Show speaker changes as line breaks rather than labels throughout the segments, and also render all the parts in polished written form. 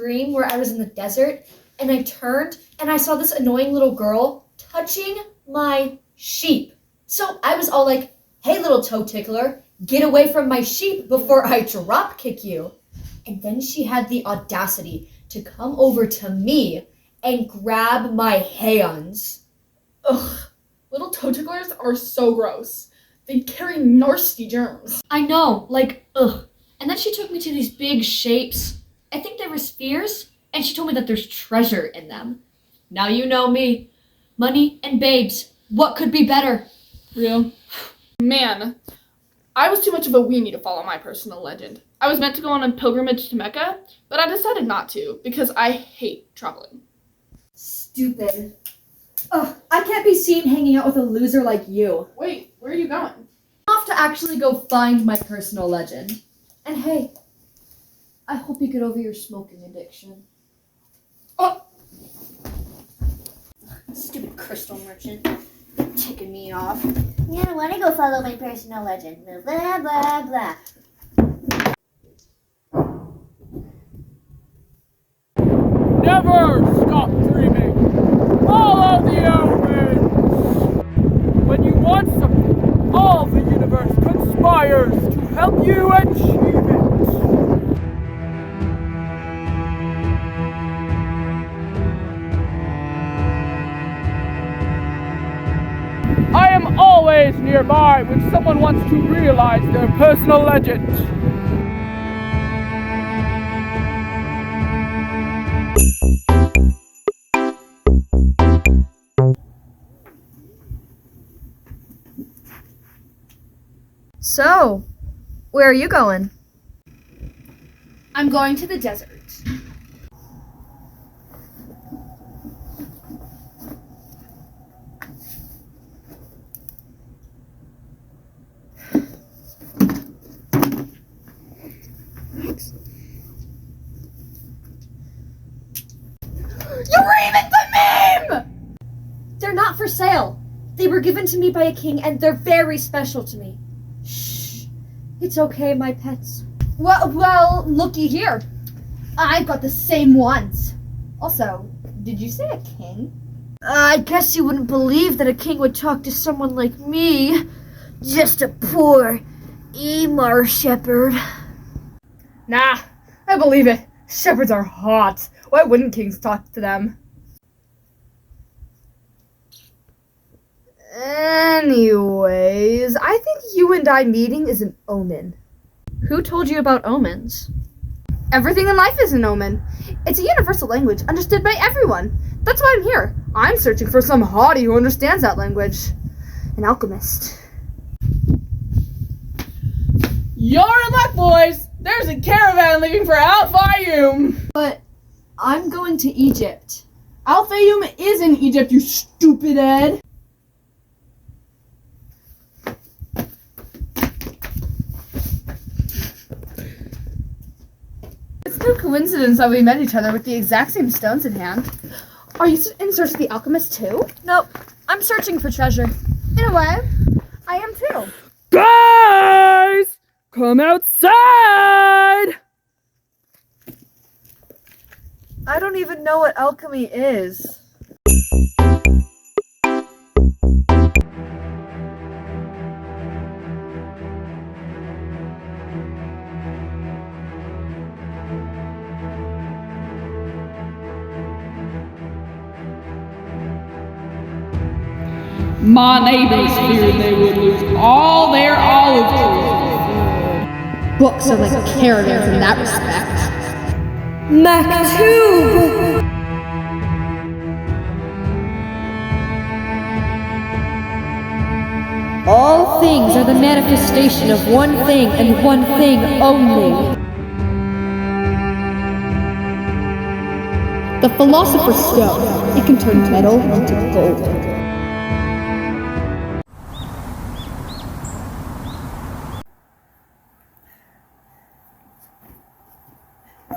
dream where I was in the desert and I turned and I saw this annoying little girl touching my sheep. So I was all like, hey, little toe tickler, get away from my sheep before I drop kick you. And then she had the audacity to come over to me and grab my hands.
Ugh, little toe ticklers are so gross. They carry nasty germs.
I know, like, ugh. And then she took me to these big shapes. I think they were spheres, and she told me that there's treasure in them. Now you know me. Money and babes. What could be better?
Real. Man, I was too much of a weenie to follow my personal legend. I was meant to go on a pilgrimage to Mecca, but I decided not to because I hate traveling.
Stupid. Ugh, I can't be seen hanging out with a loser like you.
Wait, where are you going?
I'm off to actually go find my personal legend. And hey, I hope you get over your smoking addiction.
Oh!
Stupid crystal merchant. Ticking me off.
Yeah, I want to go follow my personal legend. Blah, blah, blah.
Never stop dreaming. Follow the omens. When you want something, all the universe conspires to help you achieve it. I am always nearby when someone wants to realize their personal legend.
So, where are you going?
I'm going to the desert. You remade the meme!
They're not for sale. They were given to me by a king and they're very special to me. Shh. It's okay, my pets.
Well, looky here. I've got the same ones. Also, did you say a king?
I guess you wouldn't believe that a king would talk to someone like me. Just a poor Emar shepherd.
Nah, I believe it. Shepherds are hot. Why wouldn't kings talk to them? Anyways, I think you and I meeting is an omen.
Who told you about omens?
Everything in life is an omen. It's a universal language understood by everyone. That's why I'm here. I'm searching for some hottie who understands that language. An alchemist. You're in luck, boys! There's a caravan leaving for Al Fayoum!
But I'm going to Egypt.
Al Fayoum is in Egypt, you stupid Ed! It's no coincidence that we met each other with the exact same stones in hand. Are you in search of the alchemist too?
Nope. I'm searching for treasure.
In a way, I am too.
Guys, come outside!
I don't even know what alchemy is.
My neighbors feared they would lose all their olive trees.
Books are like caravans in that respect.
Maktub! All things are the manifestation of one thing and one thing only.
The Philosopher's Stone. It can turn metal into gold.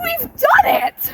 We've done it!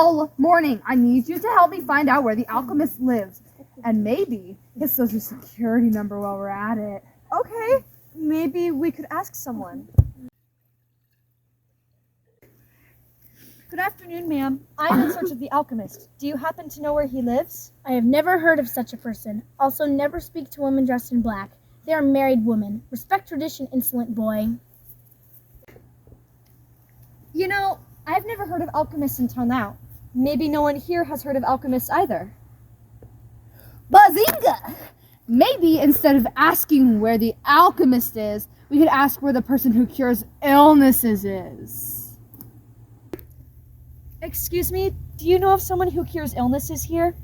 all morning. I need you to help me find out where the alchemist lives. And maybe his social security number while we're at it.
Okay, maybe we could ask someone. Good afternoon, ma'am. I'm in search of the alchemist. Do you happen to know where he lives?
I have never heard of such a person. Also, never speak to women dressed in black. They are married women. Respect tradition, insolent boy.
You know, I've never heard of alchemists until now. Maybe no one here has heard of alchemists either.
Bazinga! Maybe instead of asking where the alchemist is, we could ask where the person who cures illnesses is.
Excuse me, do you know of someone who cures illnesses here?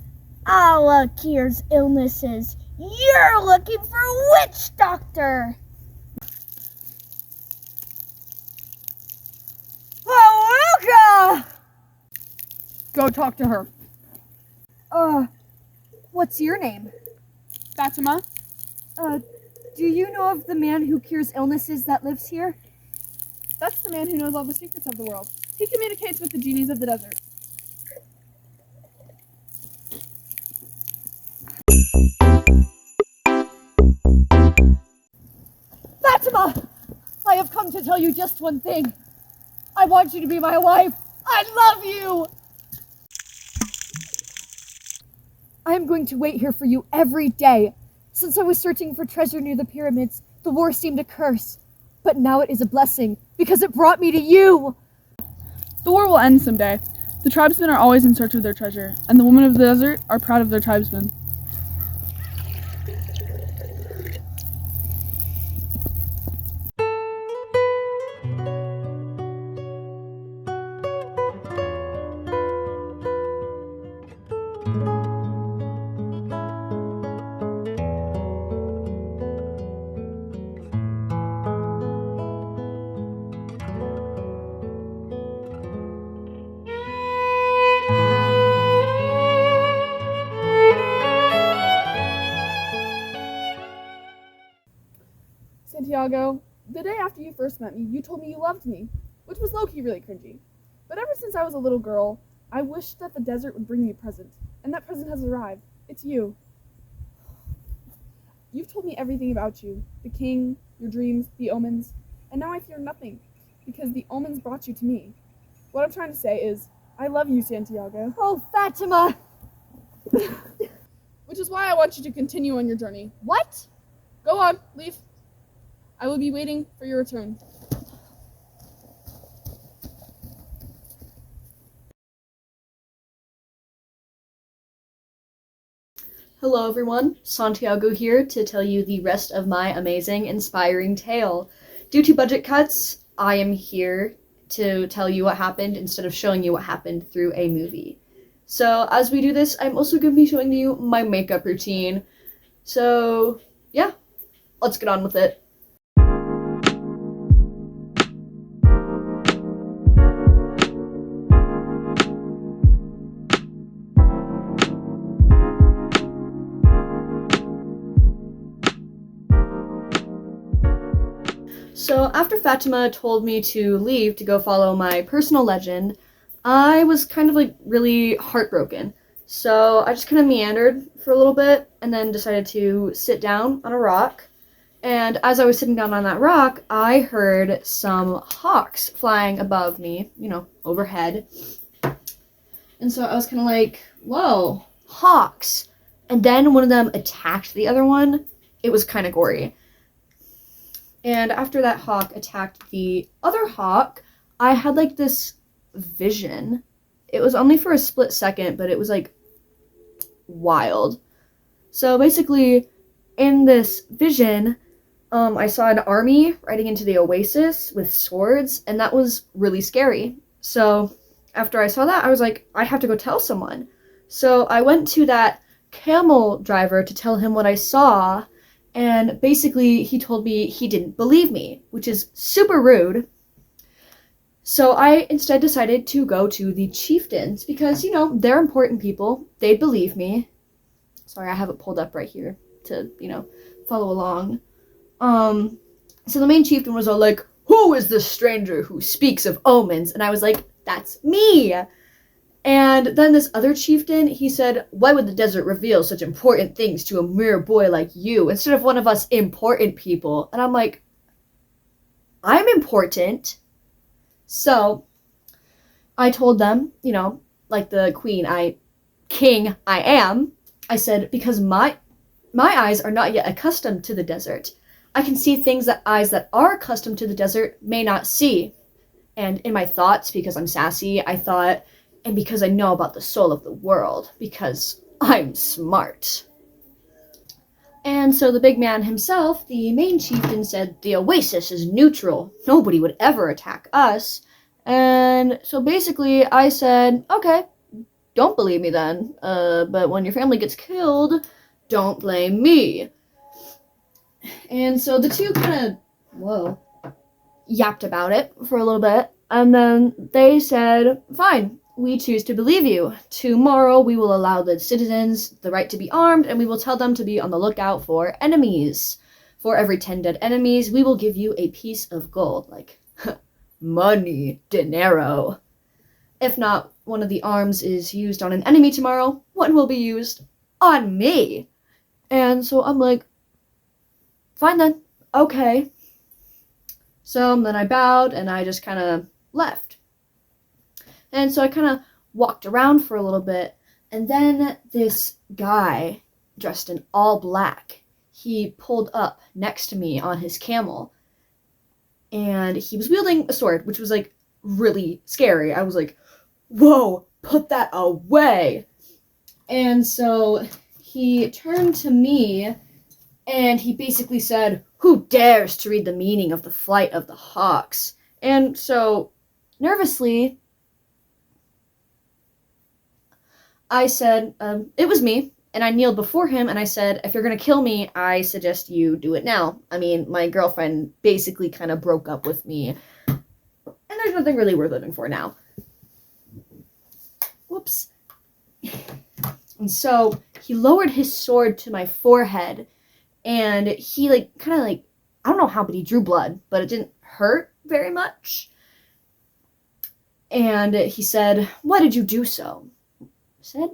Allah cures illnesses. You're looking for a witch doctor.
Aruka! Go talk to her.
What's your name?
Fatima?
Do you know of the man who cures illnesses that lives here?
That's the man who knows all the secrets of the world. He communicates with the genies of the desert.
Fatima! I have come to tell you just one thing. I want you to be my wife. I love you! I am going to wait here for you every day. Since I was searching for treasure near the pyramids, the war seemed a curse. But now it is a blessing, because it brought me to you!
The war will end someday. The tribesmen are always in search of their treasure, and the women of the desert are proud of their tribesmen. Santiago, the day after you first met me, you told me you loved me, which was low-key really cringy. But ever since I was a little girl, I wished that the desert would bring me a present, and that present has arrived. It's you. You've told me everything about you, the king, your dreams, the omens, and now I fear nothing, because the omens brought you to me. What I'm trying to say is, I love you, Santiago.
Oh, Fatima!
Which is why I want you to continue on your journey.
What?
Go on, leave. I will be waiting for your return.
Hello everyone, Santiago here to tell you the rest of my amazing, inspiring tale. Due to budget cuts, I am here to tell you what happened instead of showing you what happened through a movie. So as we do this, I'm also going to be showing you my makeup routine. So yeah, let's get on with it. So after Fatima told me to leave to go follow my personal legend, I was kind of like really heartbroken. So I just kind of meandered for a little bit and then decided to sit down on a rock. And as I was sitting down on that rock, I heard some hawks flying above me, you know, overhead. And so I was kind of like, whoa, hawks. And then one of them attacked the other one. It was kind of gory. And after that hawk attacked the other hawk, I had like this vision. It was only for a split second, but it was like wild. So basically, in this vision, I saw an army riding into the oasis with swords, and that was really scary. So after I saw that, I was like, I have to go tell someone. So I went to that camel driver to tell him what I saw. And basically, he told me he didn't believe me, which is super rude. So I instead decided to go to the chieftains because, you know, they're important people. They'd believe me. Sorry, I have it pulled up right here to, you know, follow along. So the main chieftain was all like, "Who is this stranger who speaks of omens?" And I was like, "That's me." And then this other chieftain, he said, why would the desert reveal such important things to a mere boy like you instead of one of us important people? And I'm like, I'm important. So I told them, like the king I am, I said, because my eyes are not yet accustomed to the desert. I can see things that eyes that are accustomed to the desert may not see. And in my thoughts, because I'm sassy, I thought, and because I know about the soul of the world, because I'm smart. And so the big man himself, the main chieftain, said, the oasis is neutral. Nobody would ever attack us. And so basically I said, okay, don't believe me then. But when your family gets killed, don't blame me. And so the two kind of, yapped about it for a little bit. And then they said, fine, we choose to believe you. Tomorrow we will allow the citizens the right to be armed, and we will tell them to be on the lookout for enemies. For every 10 dead enemies, we will give you a piece of gold. Like, money, dinero. If not, one of the arms is used on an enemy tomorrow, one will be used on me. And so I'm like, fine then, okay. So then I bowed and I just kind of left. And so I kind of walked around for a little bit, and then this guy dressed in all black, he pulled up next to me on his camel, and he was wielding a sword, which was like really scary. I was like, whoa, put that away. And so he turned to me and he basically said, who dares to read the meaning of the flight of the hawks? And so nervously I said, it was me. And I kneeled before him and I said, if you're going to kill me, I suggest you do it now. I mean, my girlfriend basically kind of broke up with me, and there's nothing really worth living for now. Whoops. And so he lowered his sword to my forehead, and he I don't know how, but he drew blood, but it didn't hurt very much. And he said, why did you do so?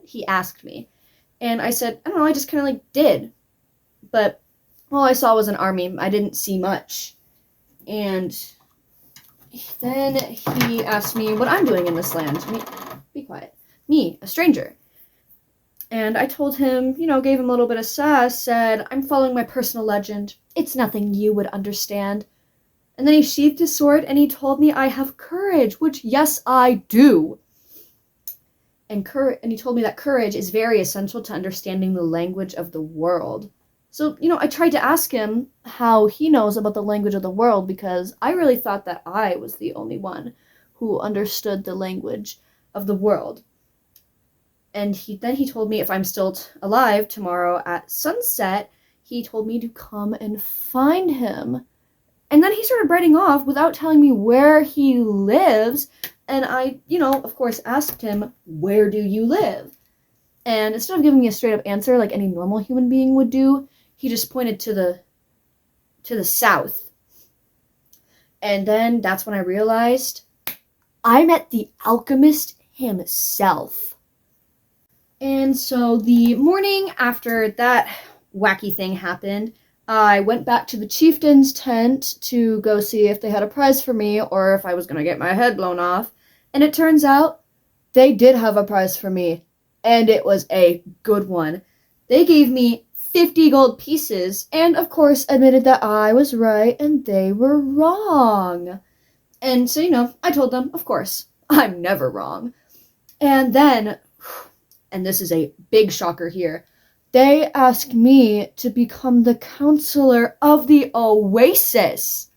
He asked me. And I said, I don't know, I just kind of did. But all I saw was an army. I didn't see much. And then he asked me what I'm doing in this land. Be quiet. Me, a stranger. And I told him, gave him a little bit of sass, said, I'm following my personal legend. It's nothing you would understand. And then he sheathed his sword and he told me I have courage, which, yes, I do. And he told me that courage is very essential to understanding the language of the world. So, I tried to ask him how he knows about the language of the world, because I really thought that I was the only one who understood the language of the world. And then he told me if I'm still alive tomorrow at sunset, he told me to come and find him. And then he started writing off without telling me where he lives. And I, of course, asked him, where do you live? And instead of giving me a straight up answer like any normal human being would do, he just pointed to the south. And then that's when I realized I met the alchemist himself. And so the morning after that wacky thing happened, I went back to the chieftain's tent to go see if they had a prize for me or if I was going to get my head blown off. And it turns out they did have a prize for me. And it was a good one. They gave me 50 gold pieces and, of course, admitted that I was right and they were wrong. And so, I told them, of course, I'm never wrong. And then, and this is a big shocker here, they asked me to become the counselor of the Oasis.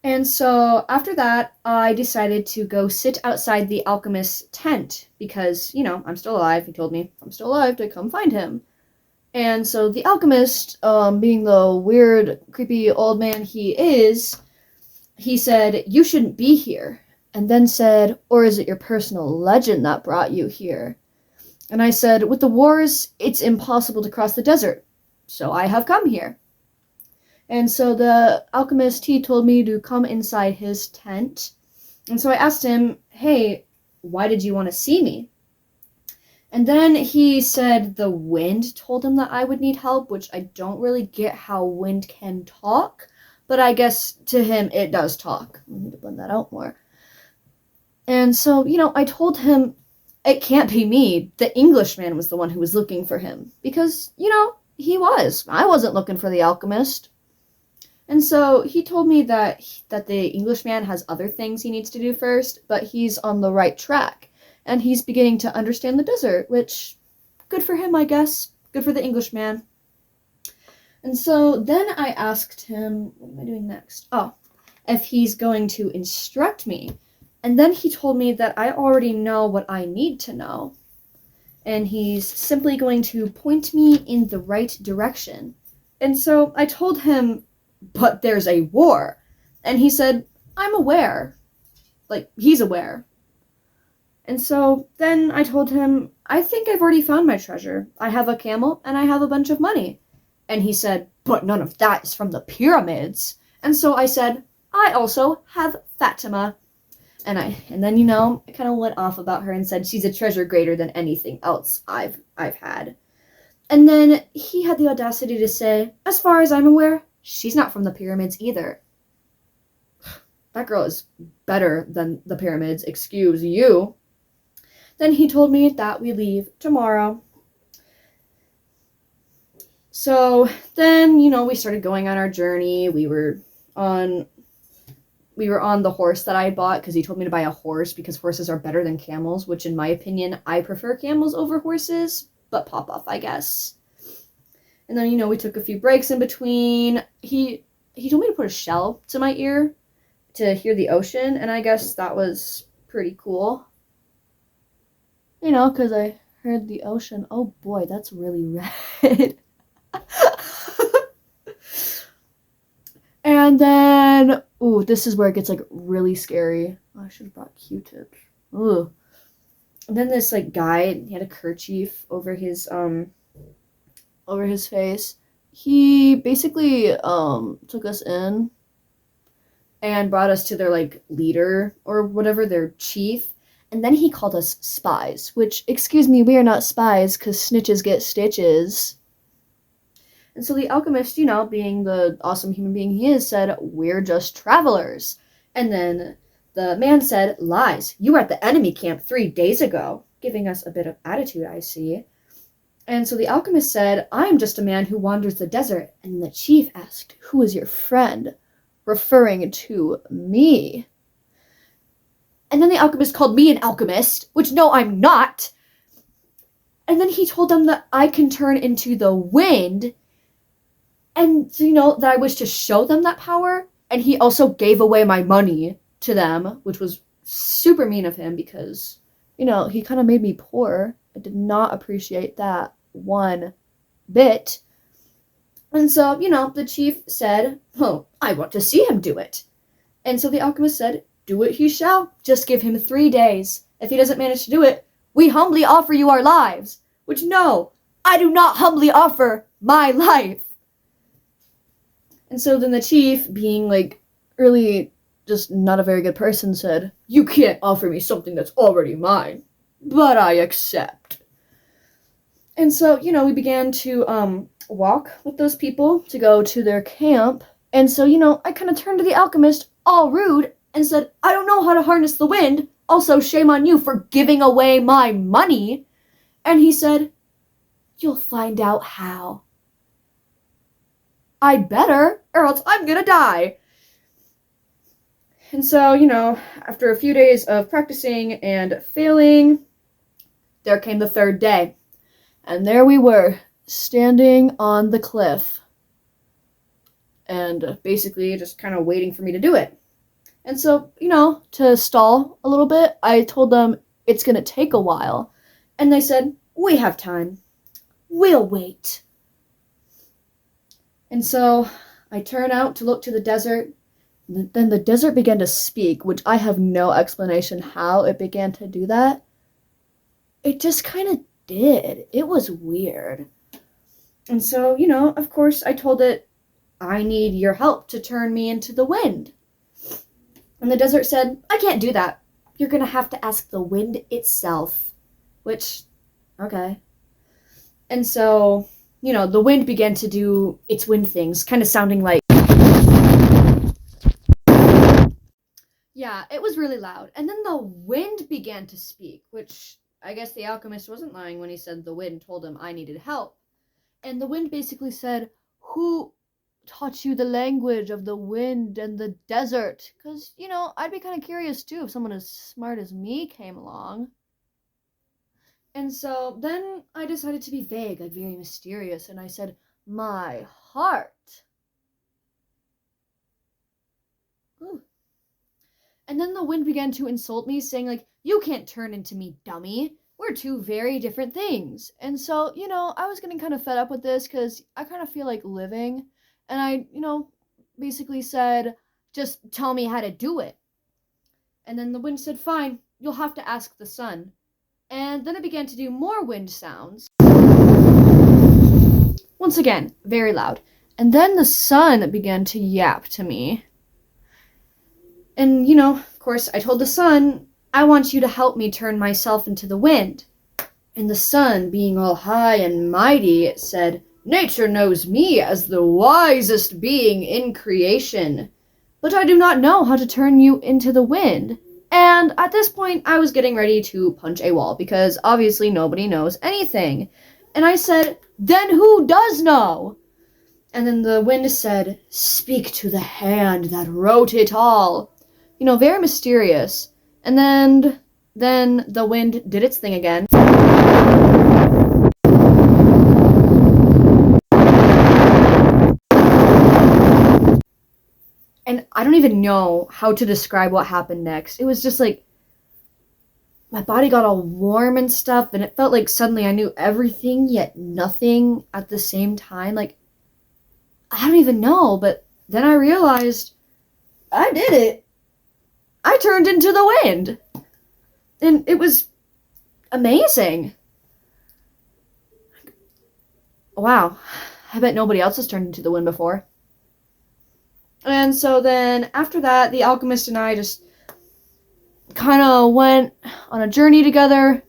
And so after that, I decided to go sit outside the alchemist's tent because, I'm still alive. He told me if I'm still alive to come find him. And so the alchemist, being the weird, creepy old man he is, he said, you shouldn't be here. And then said, or is it your personal legend that brought you here? And I said, with the wars, it's impossible to cross the desert. So I have come here. And so the alchemist, he told me to come inside his tent. And so I asked him, hey, why did you want to see me? And then he said the wind told him that I would need help, which I don't really get how wind can talk, but I guess to him it does talk. I need to blend that out more. And so, I told him it can't be me. The Englishman was the one who was looking for him. Because, he was. I wasn't looking for the alchemist. And so he told me that the Englishman has other things he needs to do first, but he's on the right track. And he's beginning to understand the desert, which, good for him, I guess. Good for the Englishman. And so then I asked him, what am I doing next? Oh, if he's going to instruct me. And then he told me that I already know what I need to know. And he's simply going to point me in the right direction. And so I told him, but there's a war. And he said, I'm aware. Like, he's aware. And so then I told him, I think I've already found my treasure. I have a camel and I have a bunch of money. And he said, but none of that is from the pyramids. And so I said, I also have Fatima. And then I kind of went off about her and said she's a treasure greater than anything else I've had. And then he had the audacity to say, as far as I'm aware, she's not from the pyramids either. That girl is better than the pyramids, excuse you. Then he told me that we leave tomorrow. So then, we started going on our journey. We were on the horse that I bought because he told me to buy a horse because horses are better than camels, which in my opinion, I prefer camels over horses, but pop off, I guess. And then, we took a few breaks in between. He told me to put a shell to my ear to hear the ocean, and I guess that was pretty cool. Because I heard the ocean. Oh boy, that's really red. And then, this is where it gets, really scary. Oh, I should have brought Q-tips. Ooh. And then this, guy, he had a kerchief over his face. He basically, took us in and brought us to their, leader or whatever, their chief. And then he called us spies, which, excuse me, we are not spies, because snitches get stitches. And so the alchemist, being the awesome human being he is, said, we're just travelers. And then the man said, lies, you were at the enemy camp 3 days ago, giving us a bit of attitude, I see. And so the alchemist said, I'm just a man who wanders the desert. And the chief asked, who is your friend? Referring to me. And then the alchemist called me an alchemist, which no, I'm not. And then he told them that I can turn into the wind. And, that I wish to show them that power. And he also gave away my money to them, which was super mean of him because, he kind of made me poor. I did not appreciate that one bit. And so, the chief said, oh, I want to see him do it. And so the alchemist said, do it he shall. Just give him 3 days. If he doesn't manage to do it, we humbly offer you our lives. Which, no, I do not humbly offer my life. And so then the chief, being, really just not a very good person, said, you can't offer me something that's already mine. But I accept. And so, we began to walk with those people to go to their camp. And so, I kind of turned to the alchemist, all rude, and said, I don't know how to harness the wind. Also, shame on you for giving away my money. And he said, you'll find out how. I better, or else I'm gonna die. And so, after a few days of practicing and failing, there came the 3rd day. And there we were, standing on the cliff. And basically just kind of waiting for me to do it. And so, to stall a little bit, I told them it's going to take a while. And they said, we have time. We'll wait. And so I turn out to look to the desert. Then the desert began to speak, which I have no explanation how it began to do that. It just kind of did. It was weird. And so, of course, I told it, I need your help to turn me into the wind. And the desert said, I can't do that. you're gonna have to ask the wind itself. Which, okay. And so, the wind began to do its wind things, kind of sounding like. Yeah, it was really loud. And then the wind began to speak, which I guess the alchemist wasn't lying when he said the wind told him I needed help. And the wind basically said, "Who taught you the language of the wind and the desert?" Because, I'd be kind of curious too if someone as smart as me came along. And so then I decided to be vague, like very mysterious, and I said, "My heart." Ooh. And then the wind began to insult me, saying, like, "You can't turn into me, dummy. We're two very different things." And so, I was getting kind of fed up with this because I kind of feel like living. And I, basically said, "Just tell me how to do it." And then the wind said, "Fine, you'll have to ask the sun." And then it began to do more wind sounds. Once again, very loud. And then the sun began to yap to me. And, of course, I told the sun, "I want you to help me turn myself into the wind." And the sun, being all high and mighty, said, "Nature knows me as the wisest being in creation, but I do not know how to turn you into the wind." And at this point, I was getting ready to punch a wall, because obviously nobody knows anything. And I said, "Then who does know?" And then the wind said, "Speak to the hand that wrote it all." Very mysterious. And then the wind did its thing again. And I don't even know how to describe what happened next. It was just like, my body got all warm and stuff, and it felt like suddenly I knew everything, yet nothing at the same time. Like, I don't even know, but then I realized I did it. I turned into the wind. And it was amazing. Wow. I bet nobody else has turned into the wind before. And so then after that, the alchemist and I just kind of went on a journey together.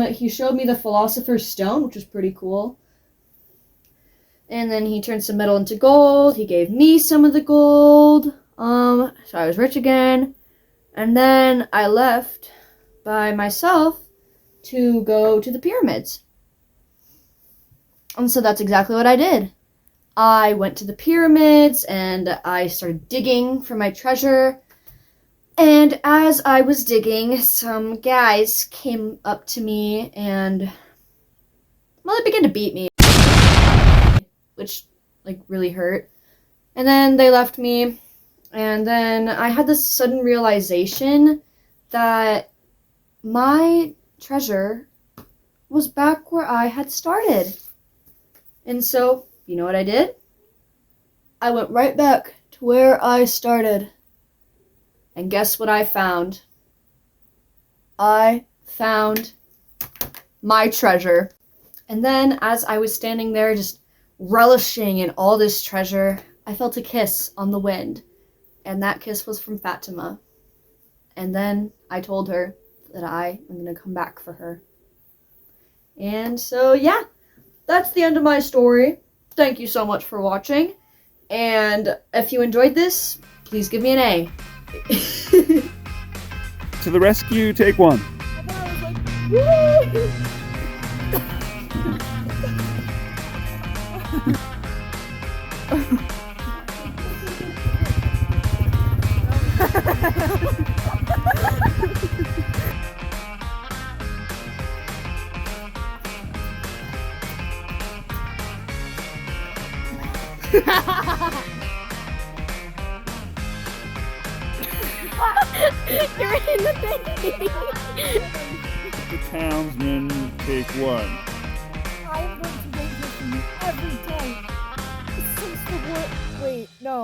He showed me the Philosopher's Stone, which was pretty cool. And then he turned some metal into gold. He gave me some of the gold. So I was rich again. And then I left by myself to go to the pyramids. And so that's exactly what I did. I went to the pyramids and I started digging for my treasure. And as I was digging, some guys came up to me and, well, they began to beat me, which, really hurt. And then they left me, and then I had this sudden realization that my treasure was back where I had started. And so, you know what I did? I went right back to where I started. And guess what I found? I found my treasure. And then as I was standing there just relishing in all this treasure, I felt a kiss on the wind. And that kiss was from Fatima. And then I told her that I am going to come back for her. And so, yeah, that's the end of my story. Thank you so much for watching. And if you enjoyed this, please give me an A.
To the rescue, take one.
And then I was like, woo!
You're in the thing.
The townsman, take one.
I've learned to wait here for you every day. Since the war. Wait, no.